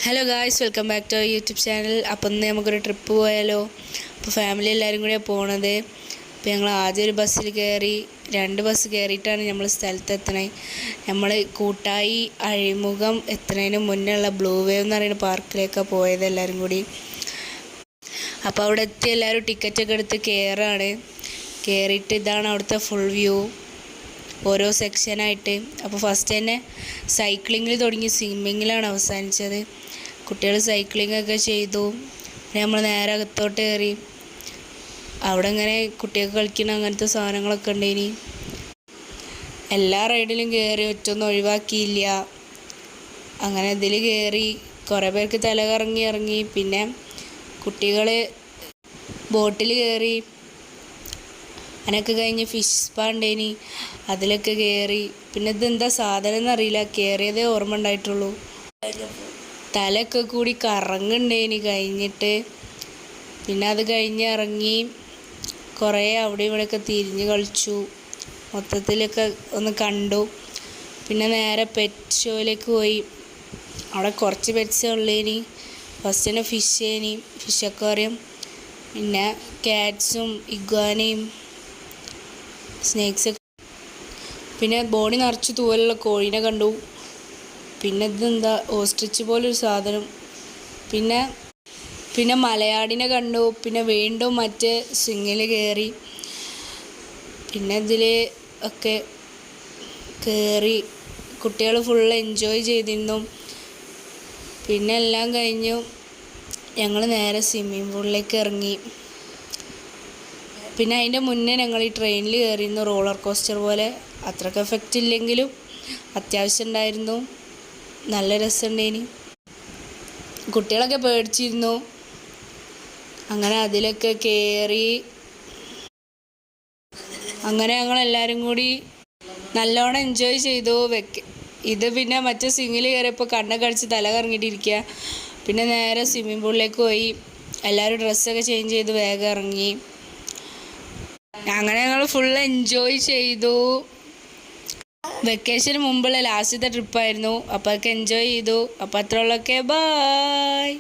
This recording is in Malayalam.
Hello guys, welcome back to YouTube channel. അപ്പം ഇന്ന് നമുക്കൊരു ട്രിപ്പ് പോയാലോ? അപ്പോൾ ഫാമിലി എല്ലാവരും കൂടിയാണ് പോണത്. അപ്പോൾ ഞങ്ങൾ ആദ്യം ഒരു ബസ്സിൽ കയറി, 2 ബസ് കയറിയിട്ടാണ് നമ്മൾ സ്ഥലത്തെത്തണേ. നമ്മൾ കൂട്ടായി അഴിമുഖം എത്തുന്നതിന് മുന്നേ ബ്ലൂ വേവ് എന്ന് പറയുന്ന പാർക്കിലേക്കാണ് പോയത് എല്ലാവരും കൂടി. അപ്പോൾ അവിടെ എത്തി എല്ലാവരും ടിക്കറ്റൊക്കെ എടുത്ത് കയറിയിട്ട് ഇതാണ് അവിടുത്തെ ഫുൾ വ്യൂ, ഓരോ സെക്ഷനായിട്ട്. അപ്പോൾ ഫസ്റ്റ് തന്നെ സൈക്ലിങ്ങിൽ തുടങ്ങി സ്വിമ്മിങ്ങിലാണ് അവസാനിച്ചത്. കുട്ടികൾ സൈക്ലിങ്ങൊക്കെ ചെയ്തു. പിന്നെ നമ്മൾ നേരെ അകത്തോട്ട് കയറി. അവിടെ ഇങ്ങനെ കുട്ടികൾക്ക് കളിക്കുന്ന അങ്ങനത്തെ സാധനങ്ങളൊക്കെ ഉണ്ടേനി. എല്ലാ റൈഡിലും കയറി, ഒറ്റൊന്നും ഒഴിവാക്കിയില്ല. അങ്ങനെ ഇതിൽ കയറി കുറേ പേർക്ക് തല ഇറങ്ങി. പിന്നെ കുട്ടികൾ ബോട്ടിൽ കയറി. അതിനൊക്കെ കഴിഞ്ഞ് ഫിഷ് സ്പാ ഉണ്ടേനി, അതിലൊക്കെ കയറി. പിന്നെ ഇതെന്താ സാധനം എന്നറിയില്ല, കയറിയതേ ഓർമ്മ ഉണ്ടായിട്ടുള്ളൂ. തലയൊക്കെ കൂടി കറങ്ങുണ്ടേനി കഴിഞ്ഞിട്ട്. പിന്നെ അത് കഴിഞ്ഞ് ഇറങ്ങി കുറേ അവിടെ ഇവിടെയൊക്കെ തിരിഞ്ഞ് കളിച്ചു, മൊത്തത്തിലൊക്കെ ഒന്ന് കണ്ടു. പിന്നെ നേരെ പെറ്റ് ഷോയിലേക്ക് പോയി. അവിടെ കുറച്ച് പെറ്റ്സ് ഉള്ളേനി. ഫസ്റ്റ് തന്നെ ഫിഷ് അക്വാറിയം, പിന്നെ ക്യാറ്റ്സും ഇഗ്വാനയും സ്നേക്സ്. പിന്നെ ബോഡി നിറച്ച് തൂവലുള്ള കോഴീനെ കണ്ടു. പിന്നെ ഇതെന്താ ഓസ്ട്രിച്ച് പോലൊരു സാധനം. പിന്നെ മലയാടിനെ കണ്ടു. പിന്നെ വീണ്ടും മറ്റേ സ്വിങ്ങിൽ കയറി. പിന്നെ ഇതിൽ ഒക്കെ കയറി കുട്ടികൾ ഫുൾ എൻജോയ് ചെയ്തിരുന്നു. പിന്നെ എല്ലാം കഴിഞ്ഞു ഞങ്ങൾ നേരെ സ്വിമ്മിംഗ് പൂളിലേക്ക് ഇറങ്ങി. പിന്നെ അതിൻ്റെ മുന്നേ ഞങ്ങൾ ഈ ട്രെയിനിൽ കയറിയിരുന്നു, റോളർ കോസ്റ്റർ പോലെ. അത്രയ്ക്ക് എഫക്റ്റ് ഇല്ലെങ്കിലും അത്യാവശ്യം ഉണ്ടായിരുന്നു, നല്ല രസമുണ്ടേനി. കുട്ടികളൊക്കെ പേടിച്ചിരുന്നു. അങ്ങനെ അതിലൊക്കെ കയറി. അങ്ങനെ ഞങ്ങളെല്ലാവരും കൂടി നല്ലോണം എൻജോയ് ചെയ്തു. ഇത് പിന്നെ മറ്റേ സ്വിങ്ങിൽ കയറിയപ്പോൾ കണ്ണൊക്കെ അടിച്ച് തല കറങ്ങിയിട്ടിരിക്കുക. പിന്നെ നേരെ സ്വിമ്മിംഗ് പൂളിലേക്ക് പോയി. എല്ലാവരും ഡ്രസ്സൊക്കെ ചേഞ്ച് ചെയ്ത് വേഗം ഇറങ്ങി. അങ്ങനെ ഞങ്ങൾ ഫുൾ എൻജോയ് ചെയ്തു. വെക്കേഷന് മുമ്പുള്ള ലാസ്റ്റത്തെ ട്രിപ്പായിരുന്നു. അപ്പോൾ അതൊക്കെ എൻജോയ് ചെയ്തു. അപ്പോൾ അത്രയുള്ളൊക്കെ. ബൈ.